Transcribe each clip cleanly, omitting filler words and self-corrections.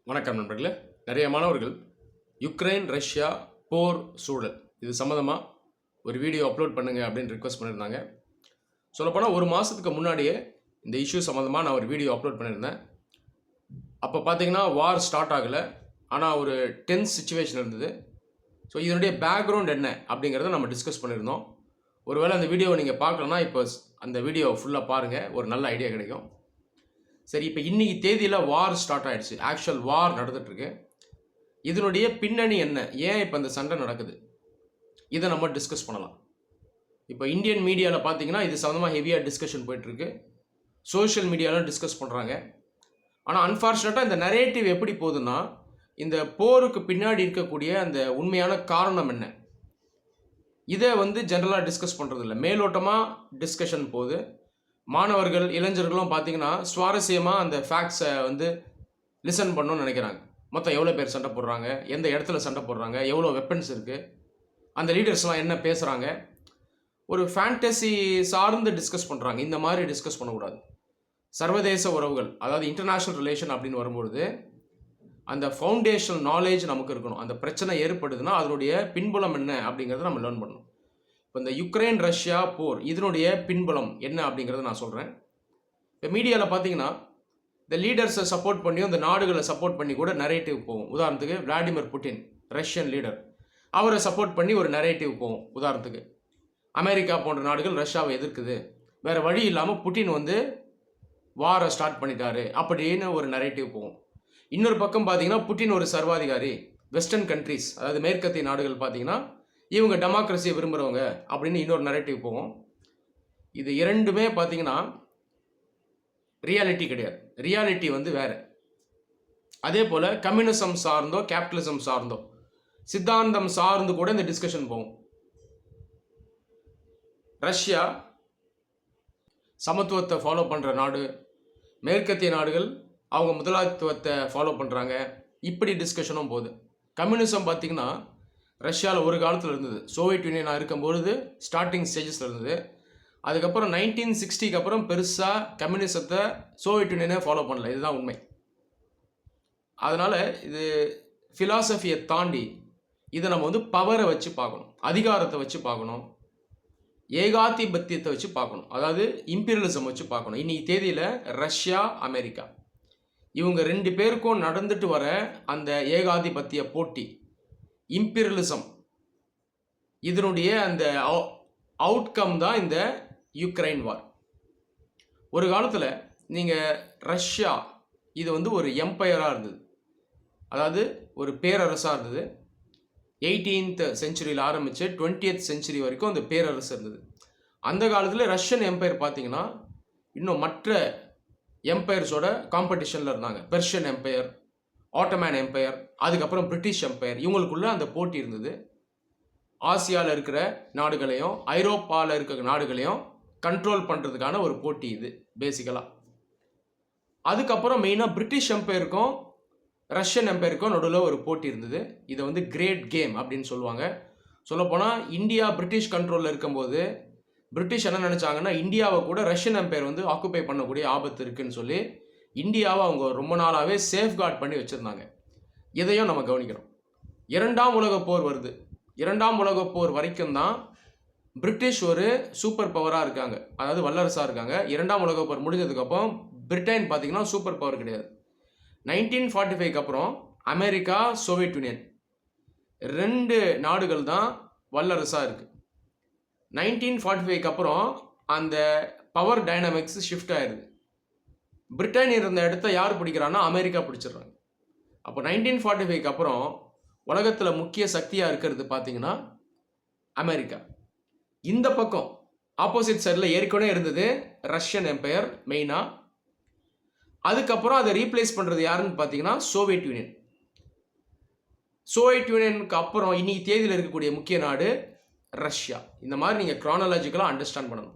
வணக்கம் நண்பர்களே. நிறைய மாணவர்கள் யுக்ரைன் ரஷ்யா போர் சூழல் இது சம்மந்தமாக ஒரு வீடியோ அப்லோட் பண்ணுங்க அப்படின்னு ரிக்வஸ்ட் பண்ணியிருந்தாங்க. சொல்லப்போனால் ஒரு மாதத்துக்கு முன்னாடியே இந்த இஷ்யூ சம்மந்தமாக நான் ஒரு வீடியோ அப்லோட் பண்ணியிருந்தேன். அப்போ பார்த்தீங்கன்னா வார் ஸ்டார்ட் ஆகலை, ஆனால் ஒரு டென்ஸ் சுச்சுவேஷன் இருந்தது. ஸோ இதனுடைய பேக்ரவுண்ட் என்ன அப்படிங்கிறத நம்ம டிஸ்கஸ் பண்ணியிருந்தோம். ஒருவேளை அந்த வீடியோவை நீங்கள் பார்க்கலன்னா இப்போ அந்த வீடியோ ஃபுல்லாக பாருங்கள், ஒரு நல்ல ஐடியா கிடைக்கும். சரி, இப்போ இன்றைக்கி தேதியில் வார் ஸ்டார்ட் ஆகிடுச்சு, ஆக்சுவல் வார் நடந்துகிட்ருக்கு. இதனுடைய பின்னணி என்ன, ஏன் இப்போ இந்த சண்டை நடக்குது, இதை நம்ம டிஸ்கஸ் பண்ணலாம். இப்போ இந்தியன் மீடியாவில் பார்த்தீங்கன்னா இது சம்மந்தமாக ஹெவியாக டிஸ்கஷன் போயிட்டுருக்கு, சோஷியல் மீடியாவில் டிஸ்கஸ் பண்ணுறாங்க. ஆனால் அன்ஃபார்ச்சுனேட்டாக இந்த நரேட்டிவ் எப்படி போகுதுன்னா, இந்த போருக்கு பின்னாடி இருக்கக்கூடிய அந்த உண்மையான காரணம் என்ன, இதை ஜென்ரலாக டிஸ்கஸ் பண்ணுறது இல்லை, மேலோட்டமாக டிஸ்கஷன் போகுது. மாணவர்கள் இளைஞர்களும் பார்த்தீங்கன்னா சுவாரஸ்யமாக அந்த ஃபேக்ட்ஸை லிசன் பண்ணணும்னு நினைக்கிறாங்க. மொத்தம் எவ்வளோ பேர் சண்டை போடுறாங்க, எந்த இடத்துல சண்டை போடுறாங்க, எவ்வளோ வெப்பன்ஸ் இருக்குது, அந்த லீடர்ஸ்லாம் என்ன பேசுகிறாங்க, ஒரு ஃபேண்டசி சார்ந்து டிஸ்கஸ் பண்ணுறாங்க. இந்த மாதிரி டிஸ்கஸ் பண்ணக்கூடாது. சர்வதேச உறவுகள், அதாவது இன்டர்நேஷ்னல் ரிலேஷன் அப்படின்னு வரும்பொழுது அந்த ஃபவுண்டேஷனல் நாலேஜ் நமக்கு இருக்கணும். அந்த பிரச்சனை ஏற்படுதுன்னா அதனுடைய பின்புலம் என்ன அப்படிங்கிறத நம்ம லேர்ன் பண்ணணும். இப்போ இந்த யுக்ரைன் ரஷ்யா போர் இதனுடைய பின்புலம் என்ன அப்படிங்கிறத நான் சொல்கிறேன். இப்போ மீடியாவில் பார்த்தீங்கன்னா இந்த லீடர்ஸை சப்போர்ட் பண்ணியும் இந்த நாடுகளை சப்போர்ட் பண்ணி கூட நரேட்டிவ் போகும். உதாரணத்துக்கு விளாடிமிர் புட்டின், ரஷ்யன் லீடர், அவரை சப்போர்ட் பண்ணி ஒரு நரேட்டிவ் போகும். உதாரணத்துக்கு அமெரிக்கா போன்ற நாடுகள் ரஷ்யாவை எதிர்க்குது, வேறு வழி இல்லாமல் புட்டின் வாரை ஸ்டார்ட் பண்ணிட்டாரு அப்படின்னு ஒரு நரேட்டிவ் போகும். இன்னொரு பக்கம் பார்த்தீங்கன்னா புட்டின் ஒரு சர்வாதிகாரி, வெஸ்டர்ன் கண்ட்ரீஸ் அதாவது மேற்கத்திய நாடுகள் பார்த்தீங்கன்னா இவங்க டெமோக்ரஸியை விரும்புகிறவங்க அப்படின்னு இன்னொரு நரேட்டிவ் போகும். இது இரண்டுமே பார்த்தீங்கன்னா ரியாலிட்டி கிடையாது. ரியாலிட்டி வேறு. அதே போல் கம்யூனிசம் சார்ந்தோ கேபிட்டலிசம் சார்ந்தோ சித்தாந்தம் சார்ந்து கூட இந்த டிஸ்கஷன் போகும். ரஷ்யா சமத்துவத்தை ஃபாலோ பண்ணுற நாடு, மேற்கத்திய நாடுகள் அவங்க முதலாளித்துவத்தை ஃபாலோ பண்ணுறாங்க, இப்படி டிஸ்கஷனும் போகுது. கம்யூனிசம் பார்த்திங்கன்னா ரஷ்யாவில் ஒரு காலத்தில் இருந்தது, சோவியட் யூனியனாக இருக்கும்பொழுது ஸ்டார்டிங் ஸ்டேஜஸில் இருந்தது. அதுக்கப்புறம் 1960 அப்புறம் பெருசாக கம்யூனிசத்தை சோவியட் யூனியனே ஃபாலோ பண்ணல, இதுதான் உண்மை. அதனால் இது ஃபிலாசபியை தாண்டி இதை நம்ம பவரை வச்சு பார்க்கணும், அதிகாரத்தை வச்சு பார்க்கணும், ஏகாதிபத்தியத்தை வச்சு பார்க்கணும், அதாவது இம்பீரியலிசம் வச்சு பார்க்கணும். இன்றைக்கி தேதியில் ரஷ்யா அமெரிக்கா இவங்க ரெண்டு பேருக்கும் நடந்துட்டு வர அந்த ஏகாதிபத்திய போட்டி, இம்பீரியலிசம், இதனுடைய அந்த அவுட்கம் தான் இந்த யுக்ரைன் வார். ஒரு காலத்தில் நீங்கள் ரஷ்யா இது ஒரு எம்பையராக இருந்தது, அதாவது ஒரு பேரரசாக இருந்தது. 18th செஞ்சுரியில் ஆரம்பித்து 20th செஞ்சுரி வரைக்கும் அந்த பேரரசு இருந்தது. அந்த காலத்தில் ரஷ்யன் எம்பையர் பார்த்தீங்கன்னா இன்னும் மற்ற எம்பையர்ஸோட காம்படிஷனில் இருந்தாங்க. பெர்ஷியன் எம்பையர், ஆட்டோமேன் எம்பையர், அதுக்கப்புறம் பிரிட்டிஷ் எம்பையர், இவங்களுக்குள்ள அந்த போட்டி இருந்தது. ஆசியாவில் இருக்கிற நாடுகளையும் ஐரோப்பாவில் இருக்கிற நாடுகளையும் கண்ட்ரோல் பண்ணுறதுக்கான ஒரு போட்டி இது பேசிக்கலாக. அதுக்கப்புறம் மெயினாக பிரிட்டிஷ் எம்பையருக்கும் ரஷ்யன் எம்பையருக்கும் நடுவில் ஒரு போட்டி இருந்தது. இதை கிரேட் கேம் அப்படின்னு சொல்லுவாங்க. சொல்லப்போனால் இந்தியா பிரிட்டிஷ் கண்ட்ரோலில் இருக்கும்போது பிரிட்டிஷ் என்ன நினச்சாங்கன்னா இந்தியாவை கூட ரஷ்யன் எம்பையர் ஆக்குப்பை பண்ணக்கூடிய ஆபத்து இருக்குதுன்னு சொல்லி இந்தியாவை அவங்க ரொம்ப நாளாகவே சேஃப்கார்ட் பண்ணி வச்சுருந்தாங்க. இதையும் நம்ம கவனிக்கிறோம். 2ஆம் உலகப் போர் வருது. 2ஆம் உலகப் போர் வரைக்கும் தான் பிரிட்டிஷ் ஒரு சூப்பர் பவராக இருக்காங்க, அதாவது வல்லரசாக இருக்காங்க. 2ஆம் உலகப் போர் முடிஞ்சதுக்கப்புறம் பிரிட்டன் பார்த்திங்கன்னா சூப்பர் பவர் கிடையாது. 1945 அப்புறம் அமெரிக்கா, சோவியட் யூனியன், 2 நாடுகள் தான் வல்லரசாக இருக்குது. 1945 அப்புறம் அந்த பவர் டைனாமிக்ஸ் ஷிஃப்ட் ஆயிடுது. பிரிட்டன் இருந்த இடத்த யார் பிடிக்கிறான்னா அமெரிக்கா பிடிச்சிடுறாங்க. அப்போ 1945 அப்புறம் உலகத்தில் முக்கிய சக்தியாக இருக்கிறது பார்த்தீங்கன்னா அமெரிக்கா. இந்த பக்கம் ஆப்போசிட் சைடில் ஏற்கனவே இருந்தது ரஷ்யன் எம்பையர் மெயினாக. அதுக்கப்புறம் அதை ரீப்ளேஸ் பண்ணுறது யாருன்னு பார்த்தீங்கன்னா சோவியட் யூனியன். சோவியட் யூனியனுக்கு அப்புறம் இன்னைக்கு தேதியில் இருக்கக்கூடிய முக்கிய நாடு ரஷ்யா. இந்த மாதிரி நீங்கள் க்ரானாலஜிக்கலாக அண்டர்ஸ்டாண்ட் பண்ணணும்,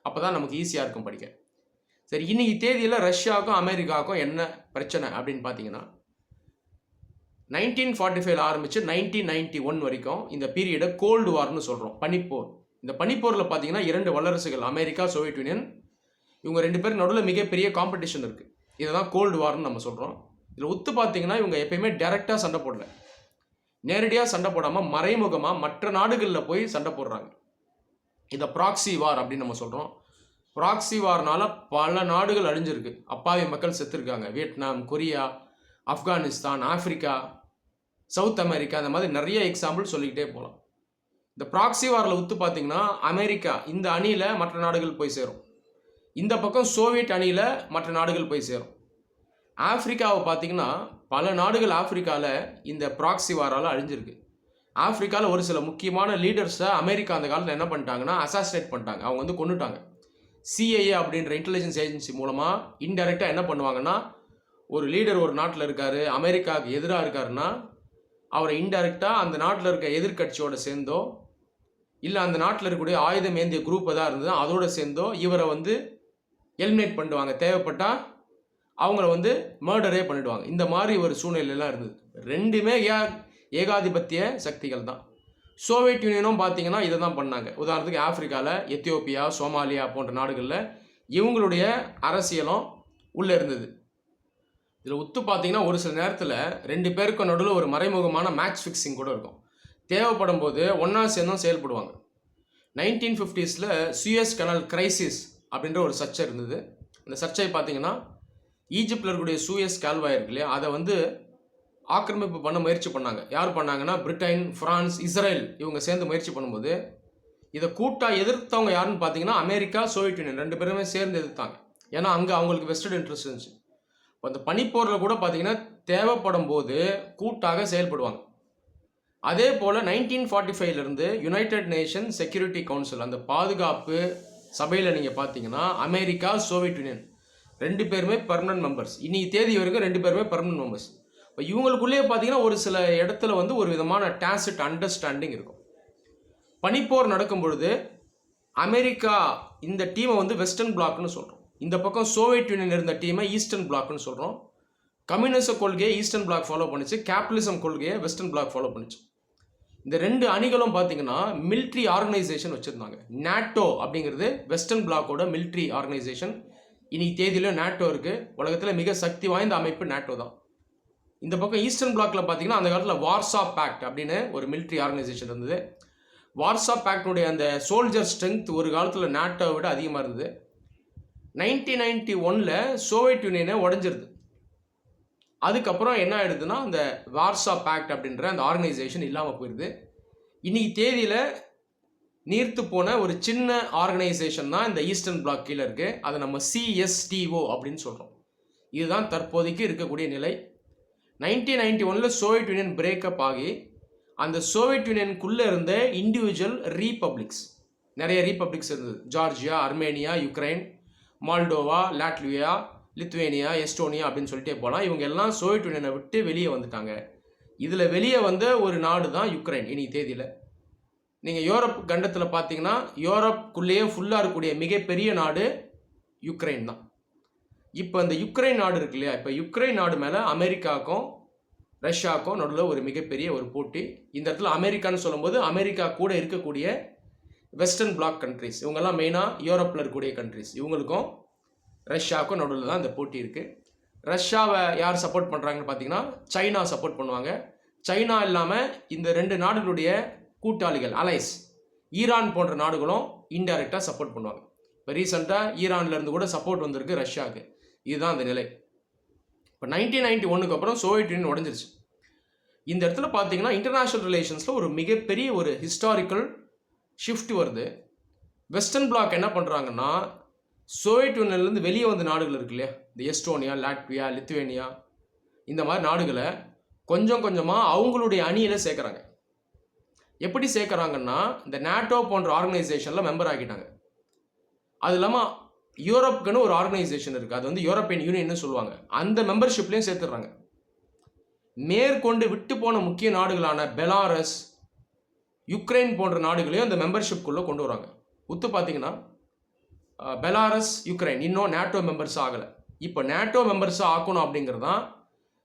அப்போ தான் நமக்கு ஈஸியாக இருக்கும் படிக்க. சரி, இன்னைக்கு தேதியில் ரஷ்யாவுக்கும் அமெரிக்காவுக்கும் என்ன பிரச்சனை அப்படின்னு பார்த்தீங்கன்னா 1945 ஆரம்பித்து 1991 வரைக்கும் இந்த பீரியடை கோல்டு வார்னு சொல்கிறோம், பனிப்போர். இந்த பனிப்போரில் பார்த்தீங்கன்னா 2 வல்லரசுகள் அமெரிக்கா, சோவியட் யூனியன், இவங்க 2 பேருக்கு நடுவில் மிகப்பெரிய காம்படிஷன் இருக்குது. இதை தான் கோல்டு வார்னு நம்ம சொல்கிறோம். இதில் உத்து பார்த்தீங்கன்னா இவங்க எப்பயுமே டைரெக்டாக சண்டை போடல, நேரடியாக சண்டை போடாமல் மறைமுகமாக மற்ற நாடுகளில் போய் சண்டை போடுறாங்க. இதை ப்ராக்சி வார் அப்படின்னு நம்ம சொல்கிறோம். ப்ராக்சி வார்னால பல நாடுகள் அழிஞ்சிருக்கு, அப்பாவி மக்கள் செத்துருக்காங்க. Vietnam, Korea, Afghanistan, Africa, south America, அந்த மாதிரி நிறைய எக்ஸாம்பிள் சொல்லிக்கிட்டே போகலாம். இந்த ப்ராக்சி வாரில் உத்து பார்த்தீங்கன்னா அமெரிக்கா இந்த அணியில் மற்ற நாடுகள் போய் சேரும், இந்த பக்கம் சோவியட் அணியில் மற்ற நாடுகள் போய் சேரும். ஆப்பிரிக்காவை பார்த்தீங்கன்னா பல நாடுகள் ஆப்பிரிக்காவில் இந்த ப்ராக்சி வாரால் அழிஞ்சிருக்கு. ஆப்பிரிக்காவில் ஒரு சில முக்கியமான லீடர்ஸை அமெரிக்கா அந்த காலத்தில் என்ன பண்ணிட்டாங்கன்னா அசாசினேட் பண்ணிட்டாங்க, அவங்க வந்து கொண்டுட்டாங்க. சிஐஏ அப்படின்ற இன்டெலிஜென்ஸ் ஏஜென்சி மூலமாக இன்டெரக்டாக என்ன பண்ணுவாங்கன்னா, ஒரு லீடர் ஒரு நாட்டில் இருக்கார், அமெரிக்காவுக்கு எதிராக இருக்காருன்னா அவரை இன்டெரக்டாக அந்த நாட்டில் இருக்க எதிர்கட்சியோட சேர்ந்தோ இல்லை அந்த நாட்டில் இருக்கக்கூடிய ஆயுதம் ஏந்திய குரூப் எதாவது இருந்ததோ அதோட சேர்ந்தோ இவரை வந்து எலிமினேட் பண்ணுவாங்க, தேவைப்பட்டால் அவங்கள வந்து மர்டரே பண்ணிடுவாங்க. இந்த மாதிரி ஒரு சூழ்நிலையெல்லாம் இருந்தது. ரெண்டுமே ஏகாதிபத்திய சக்திகள் தான். சோவியத் யூனியனும் பார்த்தீங்கன்னா இதை தான் பண்ணாங்க. உதாரணத்துக்கு ஆப்பிரிக்காவில் எத்தியோப்பியா, சோமாலியா போன்ற நாடுகளில் இவங்களுடைய அரசியலும் உள்ளே இருந்தது. இதில் உத்து பார்த்தீங்கன்னா ஒரு சில நேரத்தில் ரெண்டு பேருக்கும் நடுவில் ஒரு மறைமுகமான மேட்ச் ஃபிக்ஸிங் கூட இருக்கும். தேவைப்படும் போது ஒன்றா சேர்ந்தும் செயல்படுவாங்க. 1950s சுயஸ் கனல் கிரைசிஸ் அப்படின்ற ஒரு சர்ச்சை இருந்தது. அந்த சர்ச்சை பார்த்தீங்கன்னா ஈஜிப்டில் இருக்கக்கூடிய சூயஸ் கால்வாய் இருக்கு இல்லையா, அதை வந்து ஆக்கிரமிப்பு பண்ண முயற்சி பண்ணாங்க. யார் பண்ணாங்கன்னா பிரிட்டன், ஃப்ரான்ஸ், இஸ்ரேல் இவங்க சேர்ந்து முயற்சி பண்ணும்போது இதை கூட்டாக எதிர்த்தவங்க யாருன்னு பார்த்தீங்கன்னா அமெரிக்கா, சோவியத் யூனியன் ரெண்டு பேருமே சேர்ந்து எதிர்த்தாங்க. ஏன்னா அங்கே அவங்களுக்கு வெஸ்டட் இன்ட்ரெஸ்ட் இருந்துச்சு. இப்போ அந்த பனிப்போரில் கூட பார்த்தீங்கன்னா தேவைப்படும் போது கூட்டாக செயல்படுவாங்க. அதே போல் 1945 யுனைடெட் நேஷன் செக்யூரிட்டி கவுன்சில் அந்த பாதுகாப்பு சபையில் நீங்கள் பார்த்தீங்கன்னா அமெரிக்கா, சோவியத் யூனியன் ரெண்டு பேருமே பர்மனன்ட் மெம்பர்ஸ். இன்னைக்கு தேதி வரைக்கும் ரெண்டு பேருமே பர்மனன்ட் மெம்பர்ஸ். இப்போ இவங்களுக்குள்ளேயே பார்த்தீங்கன்னா ஒரு சில இடத்துல வந்து ஒரு விதமான டாசிட் அண்டர்ஸ்டாண்டிங் இருக்கும். பனிப்போர் நடக்கும் பொழுது அமெரிக்கா இந்த டீமை வந்து வெஸ்டர்ன் பிளாக்னு சொல்கிறோம், இந்த பக்கம் சோவியத் யூனியன் இருந்த டீமை ஈஸ்டர்ன் பிளாக்னு சொல்கிறோம். கம்யூனிச கொள்கையை ஈஸ்டர்ன் பிளாக் ஃபாலோ பண்ணிச்சு, கேபிட்டலிசம் கொள்கையை வெஸ்டர்ன் பிளாக் ஃபாலோ பண்ணிச்சு. இந்த ரெண்டு அணிகளும் பார்த்தீங்கன்னா மிலிட்ரி ஆர்கனைசேஷன் வச்சுருந்தாங்க. நேட்டோ அப்படிங்கிறது வெஸ்டர்ன் பிளாக்கோட மிலிட்ரி ஆர்கனைசேஷன். இன்னைக்கு தேதியிலும் நேட்டோ இருக்குது. உலகத்தில் மிக சக்தி வாய்ந்த அமைப்பு நேட்டோ தான். இந்த பக்கம் ஈஸ்டர்ன் பிளாக்ல பார்த்தீங்கன்னா அந்த காலத்தில் வார்சா பேக்ட் அப்படின்னு ஒரு மிலிட்ரி ஆர்கனைசேஷன் இருந்தது. வார்சா பேக்டுடைய அந்த சோல்ஜர் ஸ்ட்ரென்த் ஒரு காலத்தில் நேட்டோவை விட அதிகமாக இருந்தது. 1991 சோவியத் யூனியனை உடஞ்சிருது. அதுக்கப்புறம் என்ன ஆயிடுதுன்னா அந்த வார்சா பேக்ட் அப்படின்ற அந்த ஆர்கனைசேஷன் இல்லாமல் போயிடுது. இன்னைக்கு தேதியில் நீர்த்து போன ஒரு சின்ன ஆர்கனைசேஷன் தான் இந்த ஈஸ்டர்ன் பிளாக் கீழே இருக்குது. அதை நம்ம CSTO அப்படின்னு சொல்கிறோம். இதுதான் தற்போதைக்கு இருக்கக்கூடிய நிலை. 1991 சோவியத் யூனியன் பிரேக்கப் ஆகி அந்த சோவியத் யூனியனுக்குள்ளே இருந்த இண்டிவிஜுவல் ரீபப்ளிக்ஸ், நிறைய ரீபப்ளிக்ஸ் இருந்தது. Georgia, Armenia, Ukraine, Moldova, Latvia, Lithuania, Estonia அப்படின்னு சொல்லிட்டே போகலாம். இவங்க எல்லாம் சோவியத் யூனியனை விட்டு வெளியே வந்துட்டாங்க. இதில் வெளியே வந்த ஒரு நாடு தான் யுக்ரைன். இன்னைக்கு தேதியில் நீங்கள் யூரோப் கண்டத்தில் பார்த்தீங்கன்னா யூரோப்புக்குள்ளேயே ஃபுல்லாக இருக்கக்கூடிய மிகப்பெரிய நாடு யுக்ரைன் தான். இப்போ இந்த யுக்ரைன் நாடு இருக்கு இல்லையா, இப்போ யுக்ரைன் நாடு மேலே அமெரிக்காவுக்கும் ரஷ்யாவுக்கும் நடுவில் ஒரு மிகப்பெரிய ஒரு போட்டி. இந்த இடத்துல அமெரிக்கான்னு சொல்லும்போது அமெரிக்கா கூட இருக்கக்கூடிய வெஸ்டர்ன் பிளாக் கண்ட்ரிஸ், இவங்கெல்லாம் மெயினாக யூரோப்பில் இருக்கக்கூடிய கண்ட்ரிஸ், இவங்களுக்கும் ரஷ்யாவுக்கும் நடுவில் தான் இந்த போட்டி இருக்குது. ரஷ்யாவை யார் சப்போர்ட் பண்ணுறாங்கன்னு பார்த்தீங்கன்னா சைனா சப்போர்ட் பண்ணுவாங்க. சைனா இல்லாமல் இந்த ரெண்டு நாடுகளுடைய கூட்டாளிகள் அலைஸ், ஈரான் போன்ற நாடுகளும் இன்டைரக்டாக சப்போர்ட் பண்ணுவாங்க. இப்போ ரீசெண்டாக ஈரான்லேருந்து கூட சப்போர்ட் வந்திருக்கு ரஷ்யாவுக்கு. இதுதான் அந்த நிலை. இப்போ 1991 அப்புறம் சோவியத் யூனியன் உடஞ்சிருச்சு. இந்த இடத்துல பார்த்தீங்கன்னா இன்டர்நேஷ்னல் ரிலேஷன்ஸில் ஒரு மிகப்பெரிய ஒரு ஹிஸ்டாரிக்கல் ஷிஃப்ட் வருது. வெஸ்டர்ன் பிளாக் என்ன பண்ணுறாங்கன்னா சோவியத் யூனியன்லேருந்து வெளியே வந்த நாடுகள் இருக்கு இல்லையா, இந்த எஸ்டோனியா, லாட்வியா, லித்வேனியா, இந்த மாதிரி நாடுகளை கொஞ்சம் கொஞ்சமாக அவங்களுடைய அணியில் சேர்க்குறாங்க. எப்படி சேர்க்குறாங்கன்னா இந்த நேட்டோ போன்ற ஆர்கனைசேஷனில் மெம்பர் ஆகிட்டாங்க. அது இல்லாமல் யூரோப்புக்குன்னு ஒரு ஆர்கனைசேஷன் இருக்குது, அது வந்து யூரோப்பியன் யூனியன்னு சொல்லுவாங்க, அந்த மெம்பர்ஷிப்லேயும் சேர்த்துடுறாங்க. மேற்கொண்டு விட்டு போன முக்கிய நாடுகளான பெலாரஸ், யுக்ரைன் போன்ற நாடுகளையும் அந்த மெம்பர்ஷிப்குள்ளே கொண்டு வராங்க. உத்து பார்த்தீங்கன்னா பெலாரஸ், யுக்ரைன் இன்னும் நேட்டோ மெம்பர்ஸ் ஆகலை. இப்போ நேட்டோ மெம்பர்ஸாக ஆக்கணும் அப்படிங்கிறது தான்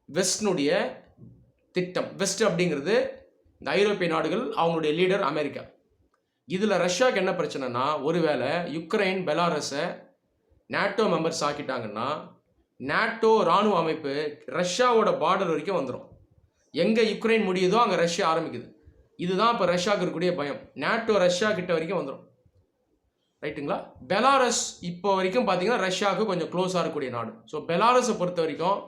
வெஸ்ட்னுடைய திட்டம். வெஸ்ட் அப்படிங்கிறது இந்த ஐரோப்பிய நாடுகள், அவங்களுடைய லீடர் அமெரிக்கா. இதில் ரஷ்யாவுக்கு என்ன பிரச்சனைனா, ஒருவேளை யுக்ரைன், பெலாரஸை நேட்டோ மெம்பர்ஸ் ஆக்கிட்டாங்கன்னா நாட்டோ இராணுவ அமைப்பு ரஷ்யாவோட பார்டர் வரைக்கும் வந்துடும். எங்கே யுக்ரைன் முடியுதோ அங்கே ரஷ்யா ஆரம்பிக்குது. இதுதான் இப்போ ரஷ்யாவுக்கு இருக்கக்கூடிய பயம். நாட்டோ ரஷ்யா கிட்ட வரைக்கும் வந்துடும். ரைட்டுங்களா? பெலாரஸ் இப்போ வரைக்கும் பார்த்தீங்கன்னா ரஷ்யாவுக்கு கொஞ்சம் க்ளோஸாக இருக்கக்கூடிய நாடு. ஸோ பெலாரஸை பொறுத்த வரைக்கும்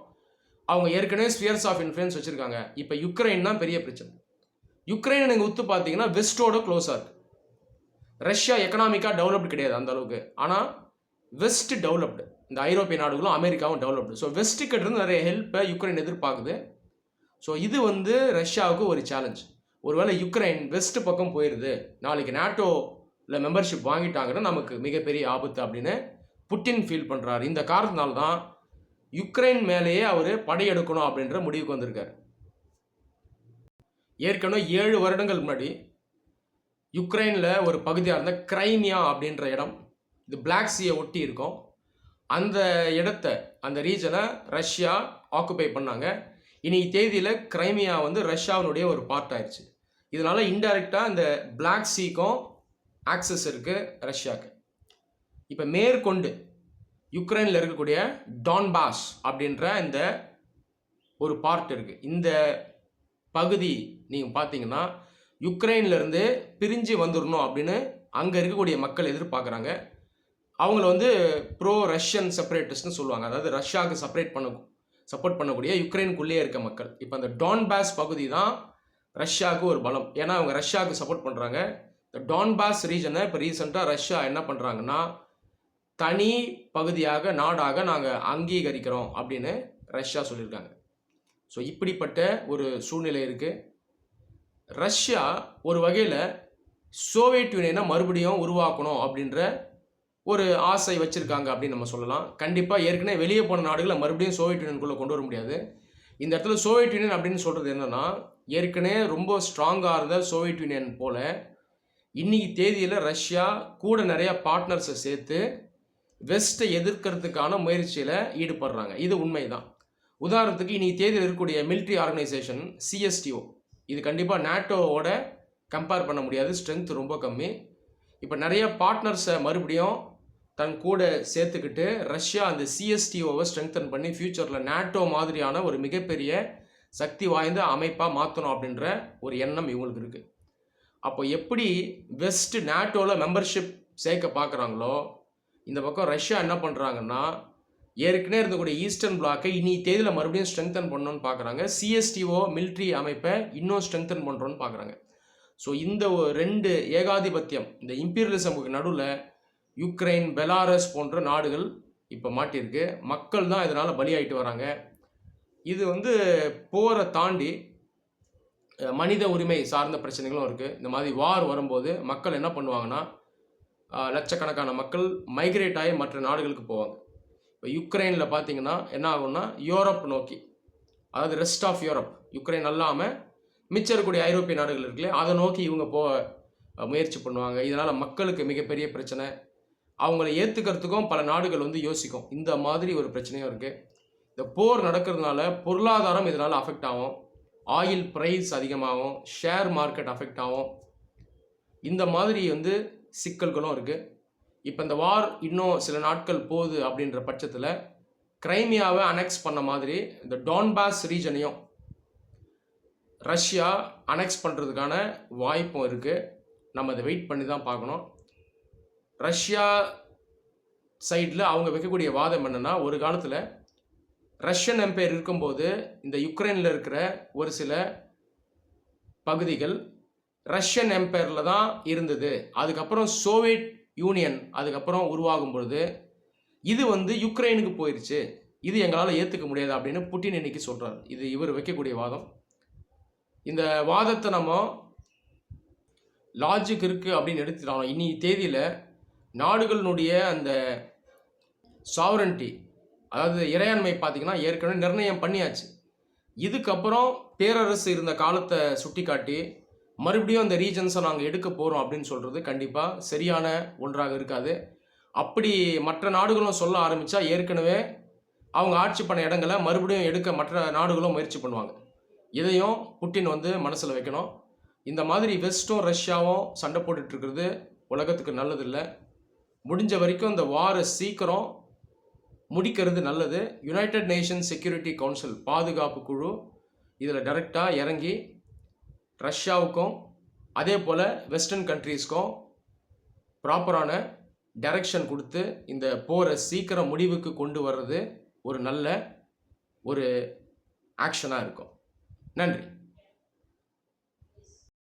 அவங்க ஏற்கனவே ஸ்பியர்ஸ் ஆஃப் இன்ஃப்ளூயன்ஸ் வச்சுருக்காங்க. இப்போ யுக்ரைன் தான் பெரிய பிரச்சனை. யுக்ரைன் நீங்கள் ஒத்து பார்த்தீங்கன்னா வெஸ்ட்டோட க்ளோஸாக இருக்குது. ரஷ்யா எக்கனாமிக்காக டெவலப்டு கிடையாது அந்த அளவுக்கு. ஆனால் வெஸ்ட் டெவலப்டு. இந்த ஐரோப்பிய நாடுகளும் அமெரிக்காவும் டெவலப்டு. ஸோ வெஸ்ட்டுக்கிட்ட இருந்து நிறைய ஹெல்ப்பை யுக்ரைன் எதிர்பார்க்குது. ஸோ இது வந்து ரஷ்யாவுக்கு ஒரு சேலஞ்ச். ஒருவேளை யுக்ரைன் வெஸ்ட் பக்கம் போயிடுது, நாளைக்கு நாட்டோவில் மெம்பர்ஷிப் வாங்கிட்டாங்கன்னா நமக்கு மிகப்பெரிய ஆபத்து அப்படின்னு புட்டின் ஃபீல் பண்ணுறாரு. இந்த காரணத்தினால தான் யுக்ரைன் மேலேயே அவர் படையெடுக்கணும் அப்படின்ற முடிவுக்கு வந்திருக்காரு. ஏற்கனவே 7 வருடங்கள் முன்னாடி யுக்ரைனில் ஒரு பகுதியாக இருந்த கிரைமியா அப்படின்ற இடம், இது பிளாக் சீயை ஒட்டி இருக்கும். அந்த இடத்த, அந்த ரீஜனை ரஷ்யா ஆக்குபை பண்ணாங்க. இனி தேதியில் கிரைமியா வந்து ரஷ்யாவினுடைய ஒரு பார்ட் ஆயிடுச்சு. இதனால இன்டைரக்டாக இந்த பிளாக் சீக்கும் ஆக்சஸ் இருக்குது ரஷ்யாவுக்கு. இப்போ மேற்கொண்டு யுக்ரைனில் இருக்கக்கூடிய டான்பாஸ் அப்படின்ற இந்த ஒரு பார்ட் இருக்குது. இந்த பகுதி நீங்கள் பார்த்தீங்கன்னா யுக்ரைன்லேருந்து பிரிஞ்சு வந்துடணும் அப்படின்னு அங்கே இருக்கக்கூடிய மக்கள் எதிர்பார்க்குறாங்க. அவங்கள வந்து ப்ரோ ரஷ்யன் செப்பரேட்டிஸ்ட்னு சொல்லுவாங்க. அதாவது ரஷ்யாவுக்கு சப்போர்ட் பண்ணக்கூடிய யுக்ரைனுக்குள்ளேயே இருக்க மக்கள். இப்போ அந்த டான்பாஸ் பகுதி தான் ரஷ்யாவுக்கு ஒரு பலம். ஏன்னா அவங்க ரஷ்யாவுக்கு சப்போர்ட் பண்ணுறாங்க. இந்த டான்பாஸ் ரீஜனை இப்போ ரீசெண்டாக ரஷ்யா என்ன பண்ணுறாங்கன்னா தனி பகுதியாக, நாடாக நாங்கள் அங்கீகரிக்கிறோம் அப்படின்னு ரஷ்யா சொல்லியிருக்காங்க. ஸோ இப்படிப்பட்ட ஒரு சூழ்நிலை இருக்குது. ரஷ்யா ஒரு வகையில் சோவியத் யூனியனை மறுபடியும் உருவாக்கணும் அப்படின்ற ஒரு ஆசை வச்சுருக்காங்க அப்படின்னு நம்ம சொல்லலாம். கண்டிப்பாக ஏற்கனவே வெளியே போன நாடுகளை மறுபடியும் சோவியத் யூனியனுக்குள்ளே கொண்டு வர முடியாது. இந்த இடத்துல சோவியத் யூனியன் அப்படின்னு சொல்கிறது என்னென்னா, ஏற்கனவே ரொம்ப ஸ்ட்ராங்காக இருந்த சோவியத் யூனியன் போல் இன்னைக்கு தேதியில் ரஷ்யா கூட நிறையா பார்ட்னர்ஸை சேர்த்து வெஸ்ட்டை எதிர்க்கிறதுக்கான முயற்சியில் ஈடுபடுறாங்க. இது உண்மைதான். உதாரணத்துக்கு இன்னைக்கு தேதியில் இருக்கக்கூடிய மிலிட்ரி ஆர்கனைசேஷன் CSTO, இது கண்டிப்பாக நாட்டோவோட கம்பேர் பண்ண முடியாது, ஸ்ட்ரென்த் ரொம்ப கம்மி. இப்போ நிறைய பார்ட்னர்ஸை மறுபடியும் தன் கூட சேர்த்துக்கிட்டு ரஷ்யா அந்த CSTOவை ஸ்ட்ரென்தன் பண்ணி ஃப்யூச்சரில் நாட்டோ மாதிரியான ஒரு மிகப்பெரிய சக்தி வாய்ந்த அமைப்பாக மாற்றணும் அப்படின்ற ஒரு எண்ணம் இவங்களுக்கு இருக்குது. அப்போ எப்படி வெஸ்ட் நாட்டோவில் மெம்பர்ஷிப் சேர்க்க பார்க்குறாங்களோ, இந்த பக்கம் ரஷ்யா என்ன பண்ணுறாங்கன்னா ஏற்கனவே இருந்தக்கூடிய ஈஸ்டர்ன் பிளாக்கை இனி தேதியில் மறுபடியும் ஸ்ட்ரென்தன் பண்ணணும்னு பார்க்குறாங்க. CSTO மிலிட்ரி அமைப்பை இன்னும் ஸ்ட்ரென்தன் பண்ணுறோன்னு பார்க்குறாங்க. ஸோ இந்த 2 ஏகாதிபத்தியம், இந்த இம்பீரியலிசமுக்கு நடுவில் யுக்ரைன், பெலாரஸ் போன்ற நாடுகள் இப்போ மாட்டியிருக்கு. மக்கள் தான் இதனால் பலியாயிட்டு வராங்க. இது வந்து போரை தாண்டி மனித உரிமை சார்ந்த பிரச்சனைகளும் இருக்குது. இந்த மாதிரி வார் வரும்போது மக்கள் என்ன பண்ணுவாங்கன்னா, லட்சக்கணக்கான மக்கள் மைக்ரேட் ஆகி மற்ற நாடுகளுக்கு போவாங்க. இப்போ யுக்ரைனில் பார்த்தீங்கன்னா என்ன ஆகும்னா, யூரோப் நோக்கி, அதாவது ரெஸ்ட் ஆஃப் யூரோப், யுக்ரைன் அல்லாமல் மிச்சம் இருக்கக்கூடிய ஐரோப்பிய நாடுகள் இருக்குல்ல, அதை நோக்கி இவங்க முயற்சி பண்ணுவாங்க. இதனால் மக்களுக்கு மிகப்பெரிய பிரச்சனை. அவங்கள ஏற்றுக்கிறதுக்கும் பல நாடுகள் வந்து யோசிக்கும். இந்த மாதிரி ஒரு பிரச்சனையும் இருக்குது. இந்த போர் நடக்கிறதுனால பொருளாதாரம் இதனால் அஃபெக்ட் ஆகும். ஆயில் ப்ரைஸ் அதிகமாகும், ஷேர் மார்க்கெட் அஃபெக்ட் ஆகும். இந்த மாதிரி வந்து சிக்கல்களும் இருக்குது. இப்போ இந்த வார் இன்னும் சில நாட்கள் போகுது அப்படின்ற பட்சத்தில் கிரைமியாவை அனெக்ஸ் பண்ண மாதிரி இந்த டான்பாஸ் ரீஜனையும் ரஷ்யா அனெக்ஸ் பண்ணுறதுக்கான வாய்ப்பும் இருக்குது. நம்ம அதை வெயிட் பண்ணி தான் பார்க்கணும். ரஷ்யா சைடில் அவங்க வைக்கக்கூடிய வாதம் என்னென்னா, ஒரு காலத்தில் ரஷ்யன் எம்பையர் இருக்கும்போது இந்த யுக்ரைனில் இருக்கிற ஒரு சில பகுதிகள் ரஷ்யன் எம்பையரில் தான் இருந்தது. அதுக்கப்புறம் சோவியத் யூனியன் அதுக்கப்புறம் உருவாகும் பொழுது இது வந்து யுக்ரைனுக்கு போயிடுச்சு, இது எங்களால் ஏற்றுக்க முடியாது அப்படின்னு புட்டின் இன்னைக்கு சொல்கிறார். இது இவர் வைக்கக்கூடிய வாதம். இந்த வாதத்தை நம்ம லாஜிக் இருக்குது அப்படின்னு எடுத்துட்டாலும் இன்னி தேதியில் நாடுகளினுடைய அந்த சாவரன்டி, அதாவது இறையாண்மை பார்த்திங்கன்னா ஏற்கனவே நிர்ணயம் பண்ணியாச்சு. இதுக்கப்புறம் பேரரசு இருந்த காலத்தை சுட்டி காட்டி மறுபடியும் அந்த ரீஜன்ஸை நாங்கள் எடுக்க போகிறோம் அப்படின்னு சொல்கிறது கண்டிப்பாக சரியான ஒன்றாக இருக்காது. அப்படி மற்ற நாடுகளும் சொல்ல ஆரம்பித்தா ஏற்கனவே அவங்க ஆட்சி பண்ண இடங்களை மறுபடியும் எடுக்க மற்ற நாடுகளும் முயற்சி பண்ணுவாங்க. இதையும் புட்டின் வந்து மனசில் வைக்கணும். இந்த மாதிரி வெஸ்ட்டும் ரஷ்யாவும் சண்டை போட்டுட்ருக்கிறது உலகத்துக்கு நல்லதில்லை. முடிஞ்ச வரைக்கும் இந்த வாரை சீக்கிரம் முடிக்கிறது நல்லது. யுனைடெட் நேஷன் செக்யூரிட்டி கவுன்சில் பாதுகாப்பு குழு இதில் டைரெக்டாக இறங்கி ரஷ்யாவுக்கும் அதே போல் வெஸ்டர்ன் கண்ட்ரீஸ்க்கும் ப்ராப்பரான டைரக்ஷன் கொடுத்து இந்த போரை சீக்கிரம் முடிவுக்கு கொண்டு வர்றது ஒரு நல்ல ஒரு ஆக்ஷனாக இருக்கும். நன்றி.